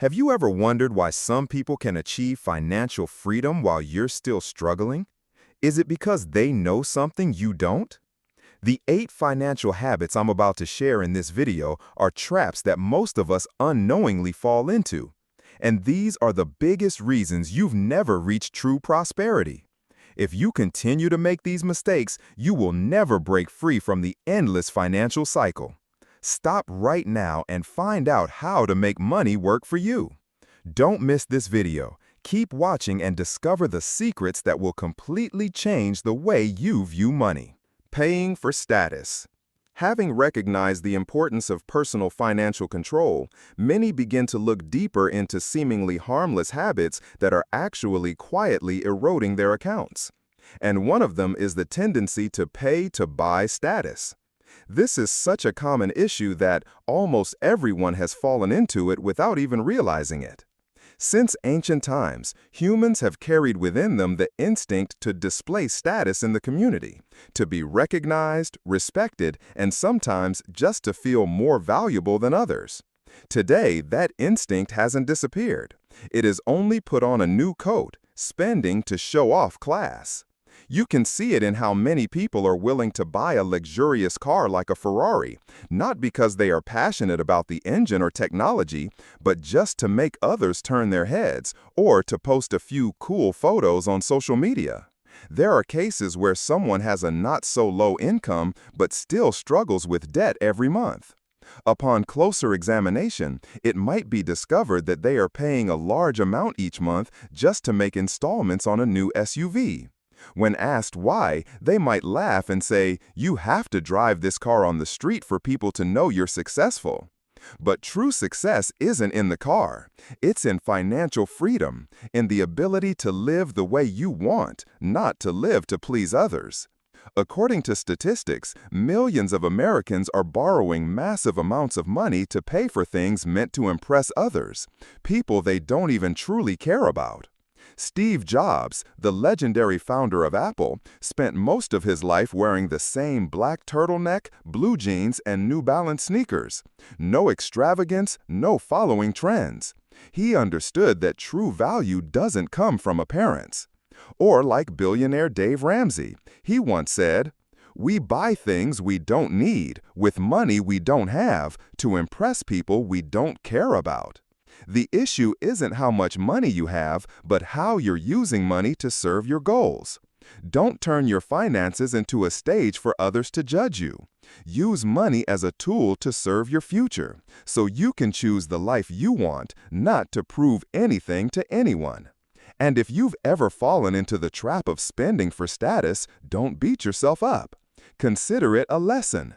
Have you ever wondered why some people can achieve financial freedom while you're still struggling? Is it because they know something you don't? The 8 financial habits I'm about to share in this video are traps that most of us unknowingly fall into. And these are the biggest reasons you've never reached true prosperity. If you continue to make these mistakes, you will never break free from the endless financial cycle. Stop right now and find out how to make money work for you. Don't miss this video. Keep watching and discover the secrets that will completely change the way you view money. Paying for status. Having recognized the importance of personal financial control, many begin to look deeper into seemingly harmless habits that are actually quietly eroding their accounts. And one of them is the tendency to pay to buy status. This is such a common issue that almost everyone has fallen into it without even realizing it. Since ancient times, humans have carried within them the instinct to display status in the community, to be recognized, respected, and sometimes just to feel more valuable than others. Today, that instinct hasn't disappeared. It is only put on a new coat, spending to show off class. You can see it in how many people are willing to buy a luxurious car like a Ferrari, not because they are passionate about the engine or technology, but just to make others turn their heads or to post a few cool photos on social media. There are cases where someone has a not-so-low income but still struggles with debt every month. Upon closer examination, it might be discovered that they are paying a large amount each month just to make installments on a new SUV. When asked why, they might laugh and say, "You have to drive this car on the street for people to know you're successful." But true success isn't in the car. It's in financial freedom, in the ability to live the way you want, not to live to please others. According to statistics, millions of Americans are borrowing massive amounts of money to pay for things meant to impress others, people they don't even truly care about. Steve Jobs, the legendary founder of Apple, spent most of his life wearing the same black turtleneck, blue jeans, and New Balance sneakers. No extravagance, no following trends. He understood that true value doesn't come from appearance. Or like billionaire Dave Ramsey, he once said, "We buy things we don't need, with money we don't have, to impress people we don't care about." The issue isn't how much money you have, but how you're using money to serve your goals. Don't turn your finances into a stage for others to judge you. Use money as a tool to serve your future, so you can choose the life you want, not to prove anything to anyone. And if you've ever fallen into the trap of spending for status, don't beat yourself up. Consider it a lesson.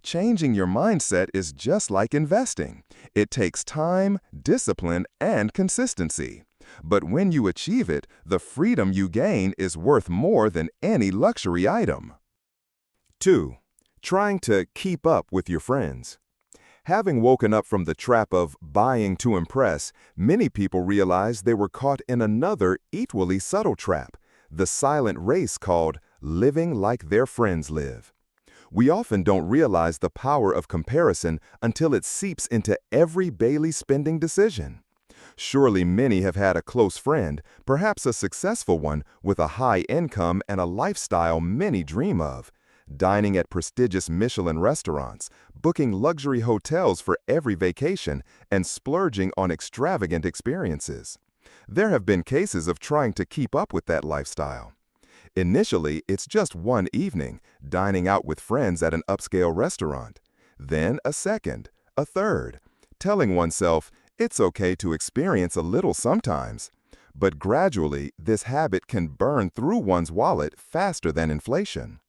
Changing your mindset is just like investing. It takes time, discipline, and consistency. But when you achieve it, the freedom you gain is worth more than any luxury item. 2. Trying to keep up with your friends. Having woken up from the trap of buying to impress, many people realized they were caught in another equally subtle trap, the silent race called living like their friends live. We often don't realize the power of comparison until it seeps into every daily spending decision. Surely many have had a close friend, perhaps a successful one, with a high income and a lifestyle many dream of, dining at prestigious Michelin restaurants, booking luxury hotels for every vacation, and splurging on extravagant experiences. There have been cases of trying to keep up with that lifestyle. Initially, it's just one evening, dining out with friends at an upscale restaurant. Then a second, a third, telling oneself it's okay to experience a little sometimes. But gradually, this habit can burn through one's wallet faster than inflation.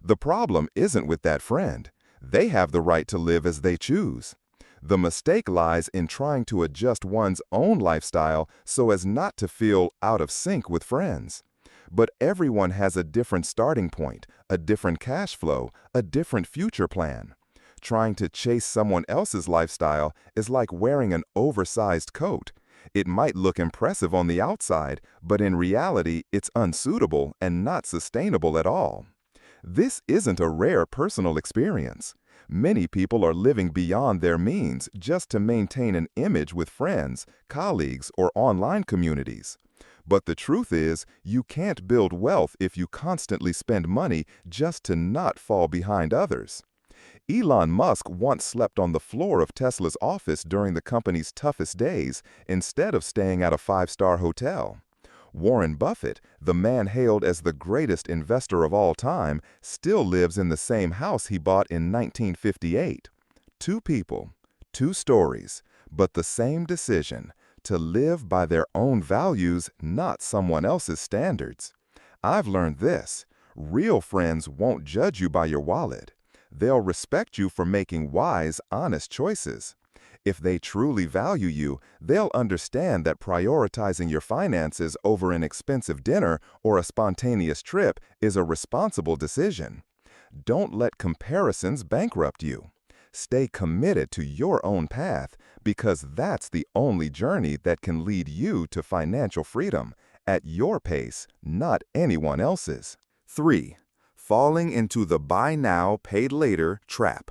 The problem isn't with that friend. They have the right to live as they choose. The mistake lies in trying to adjust one's own lifestyle so as not to feel out of sync with friends. But everyone has a different starting point, a different cash flow, a different future plan. Trying to chase someone else's lifestyle is like wearing an oversized coat. It might look impressive on the outside, but in reality, it's unsuitable and not sustainable at all. This isn't a rare personal experience. Many people are living beyond their means just to maintain an image with friends, colleagues, or online communities. But the truth is, you can't build wealth if you constantly spend money just to not fall behind others. Elon Musk once slept on the floor of Tesla's office during the company's toughest days instead of staying at a five-star hotel. Warren Buffett, the man hailed as the greatest investor of all time, still lives in the same house he bought in 1958. Two people, two stories, but the same decision: to live by their own values, not someone else's standards. I've learned this: real friends won't judge you by your wallet. They'll respect you for making wise, honest choices. If they truly value you, they'll understand that prioritizing your finances over an expensive dinner or a spontaneous trip is a responsible decision. Don't let comparisons bankrupt you. Stay committed to your own path, because that's the only journey that can lead you to financial freedom, at your pace, not anyone else's. 3. Falling into the buy now, pay later trap.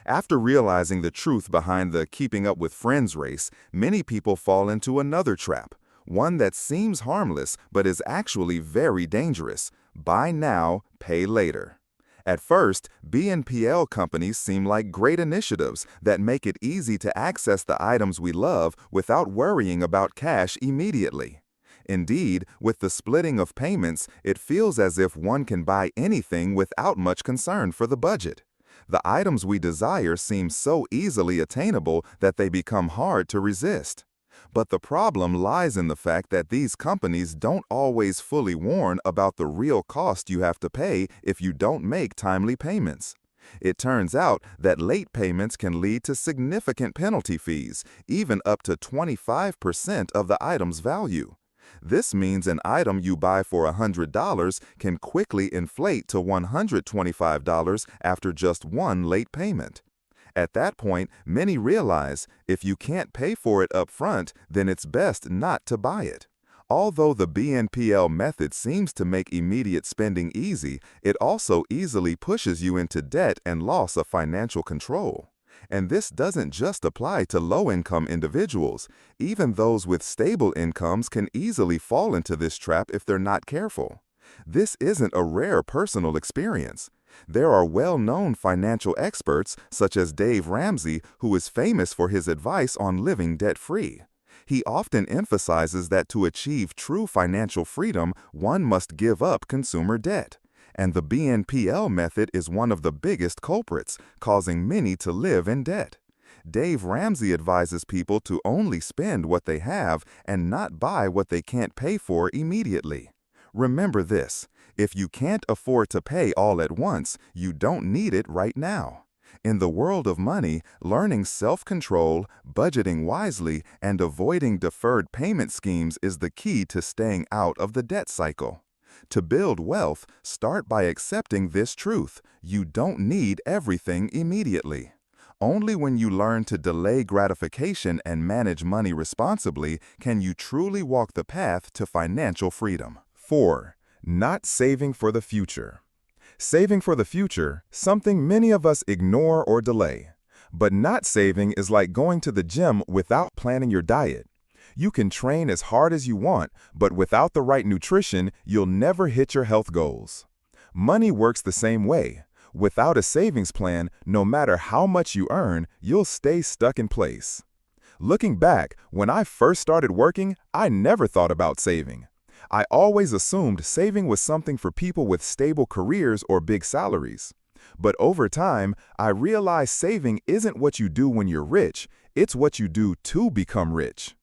After realizing the truth behind the keeping up with friends race, many people fall into another trap, one that seems harmless but is actually very dangerous: buy now, pay later. At first, BNPL companies seem like great initiatives that make it easy to access the items we love without worrying about cash immediately. Indeed, with the splitting of payments, it feels as if one can buy anything without much concern for the budget. The items we desire seem so easily attainable that they become hard to resist. But the problem lies in the fact that these companies don't always fully warn about the real cost you have to pay if you don't make timely payments. It turns out that late payments can lead to significant penalty fees, even up to 25% of the item's value. This means an item you buy for $100 can quickly inflate to $125 after just one late payment. At that point, many realize if you can't pay for it up front, then it's best not to buy it. Although the BNPL method seems to make immediate spending easy, it also easily pushes you into debt and loss of financial control. And this doesn't just apply to low-income individuals. Even those with stable incomes can easily fall into this trap if they're not careful. This isn't a rare personal experience. There are well-known financial experts, such as Dave Ramsey, who is famous for his advice on living debt-free. He often emphasizes that to achieve true financial freedom, one must give up consumer debt. And the BNPL method is one of the biggest culprits, causing many to live in debt. Dave Ramsey advises people to only spend what they have and not buy what they can't pay for immediately. Remember this: if you can't afford to pay all at once, you don't need it right now. In the world of money, learning self-control, budgeting wisely, and avoiding deferred payment schemes is the key to staying out of the debt cycle. To build wealth, start by accepting this truth: you don't need everything immediately. Only when you learn to delay gratification and manage money responsibly can you truly walk the path to financial freedom. 4. Not saving for the future. Saving for the future, something many of us ignore or delay. But not saving is like going to the gym without planning your diet. You can train as hard as you want, but without the right nutrition, you'll never hit your health goals. Money works the same way. Without a savings plan, no matter how much you earn, you'll stay stuck in place. Looking back, when I first started working, I never thought about saving. I always assumed saving was something for people with stable careers or big salaries. But over time, I realized saving isn't what you do when you're rich, it's what you do to become rich.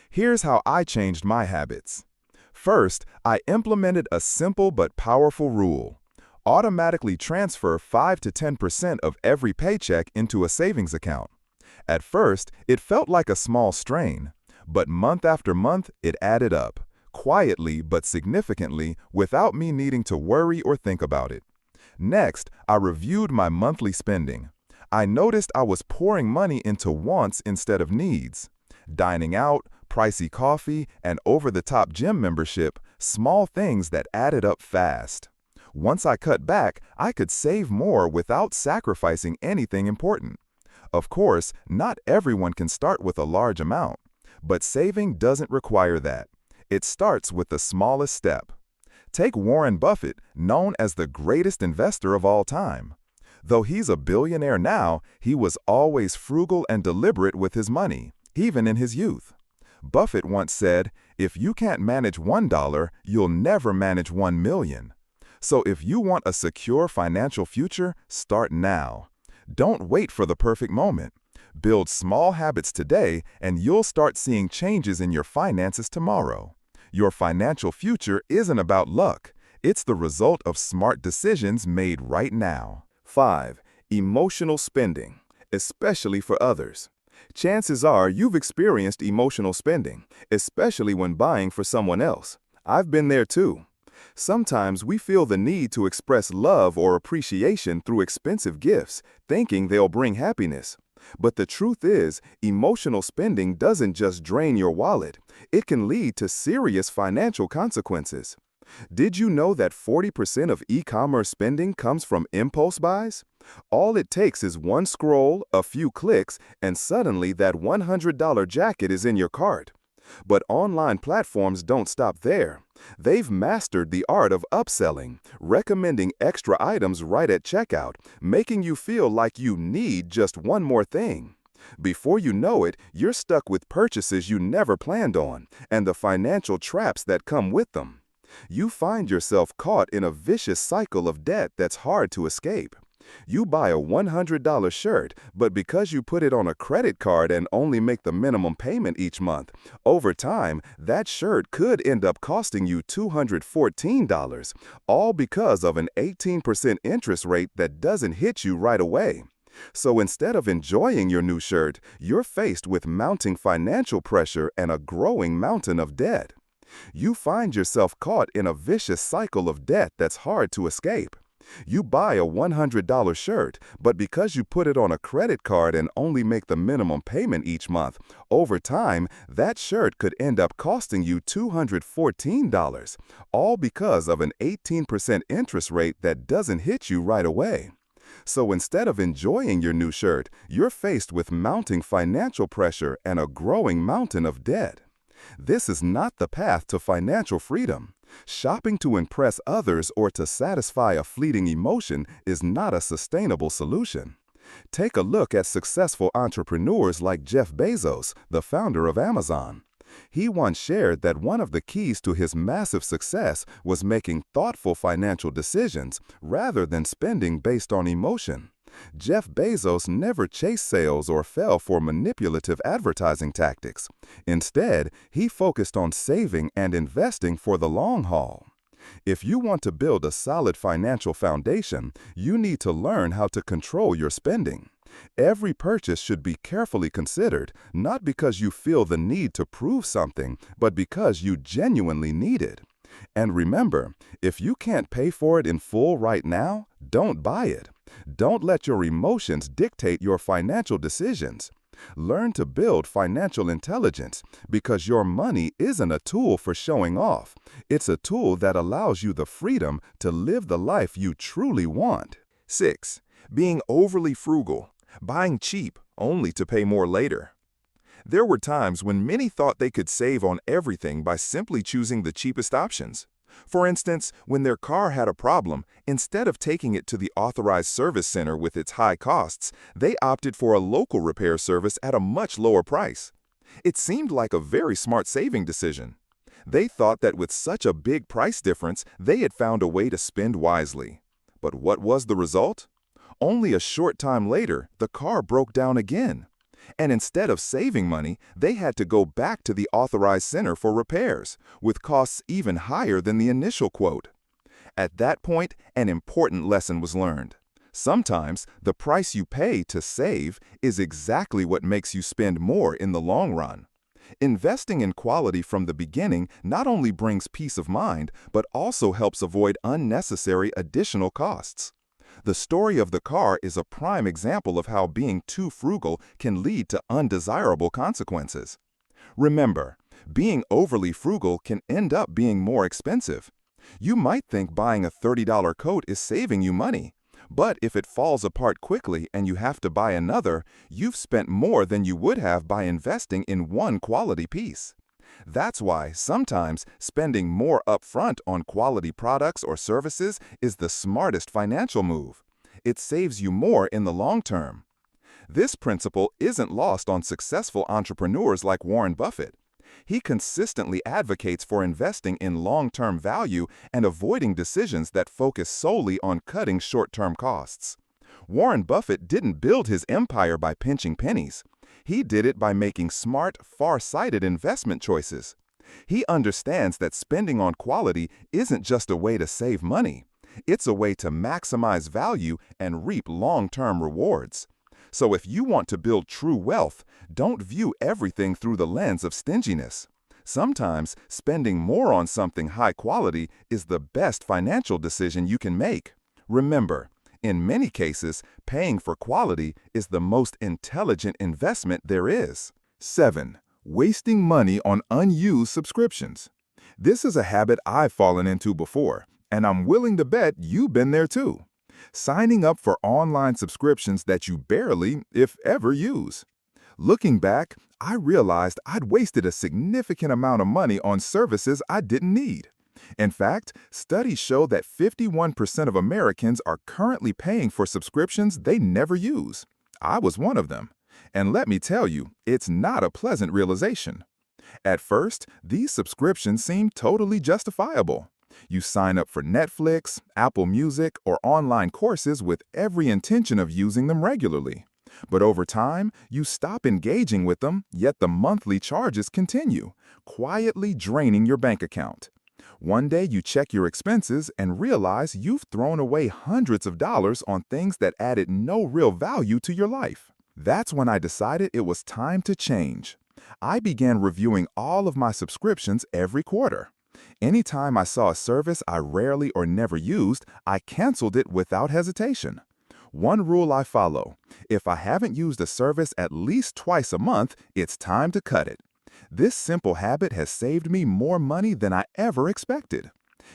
Here's how I changed my habits. First, I implemented a simple but powerful rule: automatically transfer 5 to 10% of every paycheck into a savings account. At first, it felt like a small strain, but month after month, it added up, quietly but significantly, without me needing to worry or think about it. Next, I reviewed my monthly spending. I noticed I was pouring money into wants instead of needs. Dining out, pricey coffee, and over-the-top gym membership, small things that added up fast. Once I cut back, I could save more without sacrificing anything important. Of course, not everyone can start with a large amount, but saving doesn't require that. It starts with the smallest step. Take Warren Buffett, known as the greatest investor of all time. Though he's a billionaire now, he was always frugal and deliberate with his money, even in his youth. Buffett once said, "If you can't manage $1, you'll never manage 1 million. So if you want a secure financial future, start now. Don't wait for the perfect moment. Build small habits today, and you'll start seeing changes in your finances tomorrow. Your financial future isn't about luck. It's the result of smart decisions made right now. 5. Emotional spending, especially for others. Chances are you've experienced emotional spending, especially when buying for someone else. I've been there too. Sometimes we feel the need to express love or appreciation through expensive gifts, thinking they'll bring happiness. But the truth is, emotional spending doesn't just drain your wallet. It can lead to serious financial consequences. Did you know that 40% of e-commerce spending comes from impulse buys? All it takes is one scroll, a few clicks, and suddenly that $100 jacket is in your cart. But online platforms don't stop there. They've mastered the art of upselling, recommending extra items right at checkout, making you feel like you need just one more thing. Before you know it, you're stuck with purchases you never planned on, and the financial traps that come with them. You find yourself caught in a vicious cycle of debt that's hard to escape. You buy a $100 shirt, but because you put it on a credit card and only make the minimum payment each month, over time, that shirt could end up costing you $214, all because of an 18% interest rate that doesn't hit you right away. So instead of enjoying your new shirt, you're faced with mounting financial pressure and a growing mountain of debt. You find yourself caught in a vicious cycle of debt that's hard to escape. You buy a $100 shirt, but because you put it on a credit card and only make the minimum payment each month, over time, that shirt could end up costing you $214, all because of an 18% interest rate that doesn't hit you right away. So instead of enjoying your new shirt, you're faced with mounting financial pressure and a growing mountain of debt. This is not the path to financial freedom. Shopping to impress others or to satisfy a fleeting emotion is not a sustainable solution. Take a look at successful entrepreneurs like Jeff Bezos, the founder of Amazon. He once shared that one of the keys to his massive success was making thoughtful financial decisions rather than spending based on emotion. Jeff Bezos never chased sales or fell for manipulative advertising tactics. Instead, he focused on saving and investing for the long haul. If you want to build a solid financial foundation, you need to learn how to control your spending. Every purchase should be carefully considered, not because you feel the need to prove something, but because you genuinely need it. And remember, if you can't pay for it in full right now, don't buy it. Don't let your emotions dictate your financial decisions. Learn to build financial intelligence because your money isn't a tool for showing off. It's a tool that allows you the freedom to live the life you truly want. 6. Being overly frugal, buying cheap only to pay more later. There were times when many thought they could save on everything by simply choosing the cheapest options. For instance, when their car had a problem, instead of taking it to the authorized service center with its high costs, they opted for a local repair service at a much lower price. It seemed like a very smart saving decision. They thought that with such a big price difference, they had found a way to spend wisely. But what was the result? Only a short time later, the car broke down again. And instead of saving money, they had to go back to the authorized center for repairs, with costs even higher than the initial quote. At that point, an important lesson was learned. Sometimes, the price you pay to save is exactly what makes you spend more in the long run. Investing in quality from the beginning not only brings peace of mind, but also helps avoid unnecessary additional costs. The story of the car is a prime example of how being too frugal can lead to undesirable consequences. Remember, being overly frugal can end up being more expensive. You might think buying a $30 coat is saving you money. But if it falls apart quickly and you have to buy another, you've spent more than you would have by investing in one quality piece. That's why sometimes spending more upfront on quality products or services is the smartest financial move. It saves you more in the long term. This principle isn't lost on successful entrepreneurs like Warren Buffett. He consistently advocates for investing in long-term value and avoiding decisions that focus solely on cutting short-term costs. Warren Buffett didn't build his empire by pinching pennies. He did it by making smart, far-sighted investment choices. He understands that spending on quality isn't just a way to save money. It's a way to maximize value and reap long-term rewards. So if you want to build true wealth, don't view everything through the lens of stinginess. Sometimes spending more on something high quality is the best financial decision you can make. Remember, in many cases, paying for quality is the most intelligent investment there is. 7. Wasting money on unused subscriptions. This is a habit I've fallen into before, and I'm willing to bet you've been there too. Signing up for online subscriptions that you barely, if ever, use. Looking back, I realized I'd wasted a significant amount of money on services I didn't need. In fact, studies show that 51% of Americans are currently paying for subscriptions they never use. I was one of them. And let me tell you, it's not a pleasant realization. At first, these subscriptions seem totally justifiable. You sign up for Netflix, Apple Music, or online courses with every intention of using them regularly. But over time, you stop engaging with them, yet the monthly charges continue, quietly draining your bank account. One day you check your expenses and realize you've thrown away hundreds of dollars on things that added no real value to your life. That's when I decided it was time to change. I began reviewing all of my subscriptions every quarter. Anytime I saw a service I rarely or never used, I canceled it without hesitation. One rule I follow: if I haven't used a service at least twice a month, it's time to cut it. This simple habit has saved me more money than I ever expected.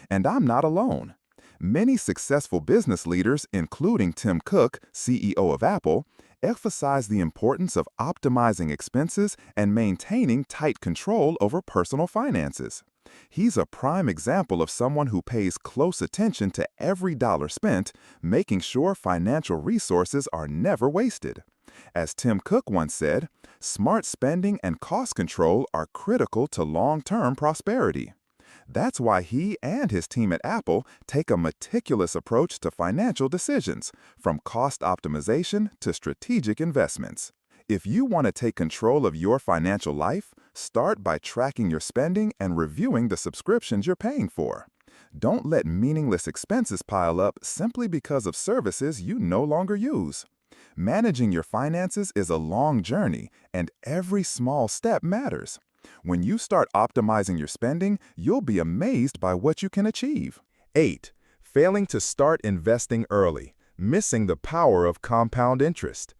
And I'm not alone. Many successful business leaders, including Tim Cook, CEO of Apple, emphasize the importance of optimizing expenses and maintaining tight control over personal finances. He's a prime example of someone who pays close attention to every dollar spent, making sure financial resources are never wasted. As Tim Cook once said, smart spending and cost control are critical to long-term prosperity. That's why he and his team at Apple take a meticulous approach to financial decisions, from cost optimization to strategic investments. If you want to take control of your financial life, start by tracking your spending and reviewing the subscriptions you're paying for. Don't let meaningless expenses pile up simply because of services you no longer use. Managing your finances is a long journey, and every small step matters. When you start optimizing your spending, you'll be amazed by what you can achieve. 8. Failing to start investing early, missing the power of compound interest.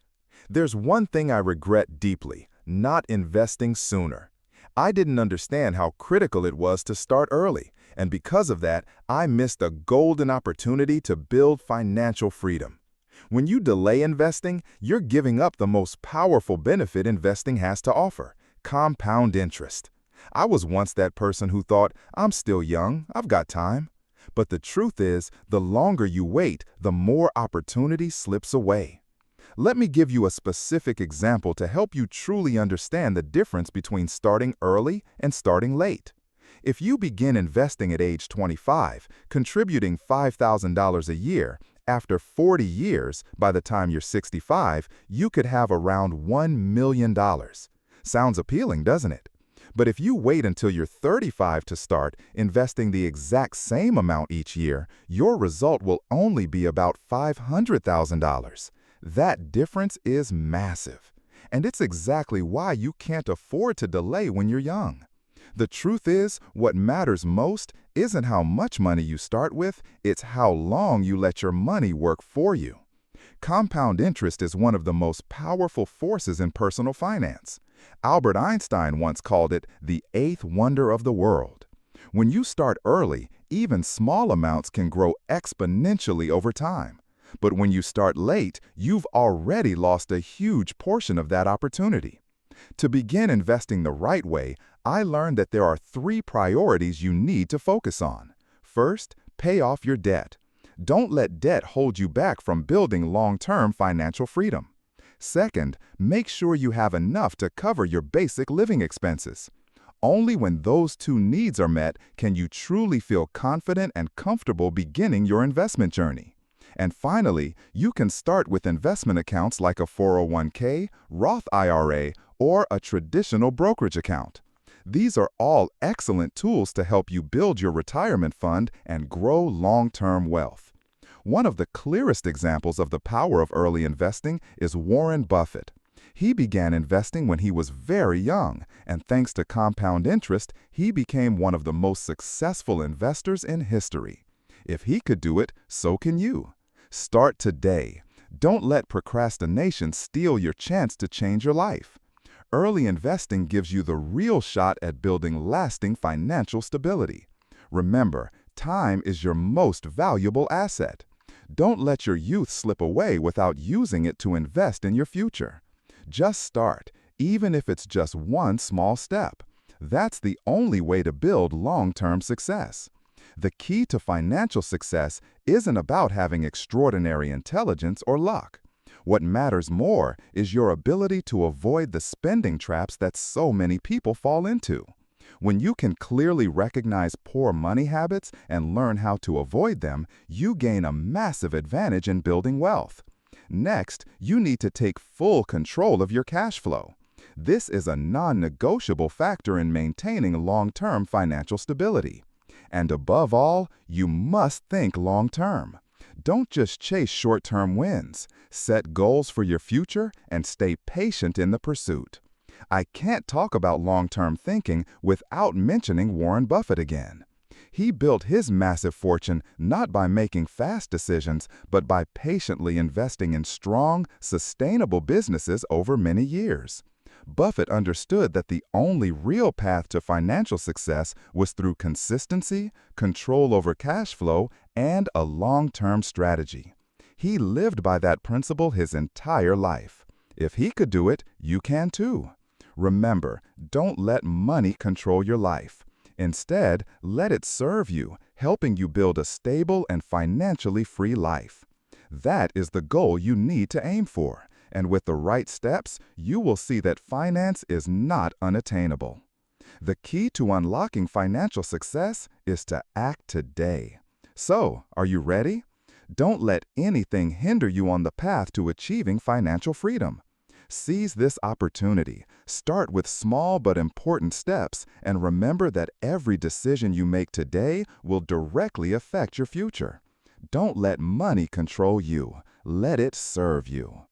There's one thing I regret deeply: not investing sooner. I didn't understand how critical it was to start early, and because of that, I missed a golden opportunity to build financial freedom. When you delay investing, you're giving up the most powerful benefit investing has to offer: compound interest. I was once that person who thought, I'm still young, I've got time. But the truth is, the longer you wait, the more opportunity slips away. Let me give you a specific example to help you truly understand the difference between starting early and starting late. If you begin investing at age 25, contributing $5,000 a year, after 40 years, by the time you're 65, you could have around $1 million. Sounds appealing, doesn't it? But if you wait until you're 35 to start investing the exact same amount each year, your result will only be about $500,000. That difference is massive. And it's exactly why you can't afford to delay when you're young. The truth is, what matters most isn't how much money you start with, it's how long you let your money work for you. Compound interest is one of the most powerful forces in personal finance. Albert Einstein once called it the eighth wonder of the world. When you start early, Even small amounts can grow exponentially over time. But when you start late, you've already lost a huge portion of that opportunity. To begin investing the right way, I learned that there are 3 priorities you need to focus on. First, pay off your debt. Don't let debt hold you back from building long-term financial freedom. Second, make sure you have enough to cover your basic living expenses. Only when those 2 needs are met can you truly feel confident and comfortable beginning your investment journey. And finally, you can start with investment accounts like a 401k, Roth IRA, or a traditional brokerage account. These are all excellent tools to help you build your retirement fund and grow long-term wealth. One of the clearest examples of the power of early investing is Warren Buffett. He began investing when he was very young, and thanks to compound interest, he became one of the most successful investors in history. If he could do it, so can you. Start today. Don't let procrastination steal your chance to change your life. Early investing gives you the real shot at building lasting financial stability. Remember, time is your most valuable asset. Don't let your youth slip away without using it to invest in your future. Just start, even if it's just one small step. That's the only way to build long-term success. The key to financial success isn't about having extraordinary intelligence or luck. What matters more is your ability to avoid the spending traps that so many people fall into. When you can clearly recognize poor money habits and learn how to avoid them, you gain a massive advantage in building wealth. Next, you need to take full control of your cash flow. This is a non-negotiable factor in maintaining long-term financial stability. And above all, you must think long-term. Don't just chase short-term wins. Set goals for your future and stay patient in the pursuit. I can't talk about long-term thinking without mentioning Warren Buffett again. He built his massive fortune not by making fast decisions, but by patiently investing in strong, sustainable businesses over many years. Buffett understood that the only real path to financial success was through consistency, control over cash flow, and a long-term strategy. He lived by that principle his entire life. If he could do it, you can too. Remember, don't let money control your life. Instead, let it serve you, helping you build a stable and financially free life. That is the goal you need to aim for. And with the right steps, you will see that finance is not unattainable. The key to unlocking financial success is to act today. So, are you ready? Don't let anything hinder you on the path to achieving financial freedom. Seize this opportunity. Start with small but important steps, and remember that every decision you make today will directly affect your future. Don't let money control you. Let it serve you.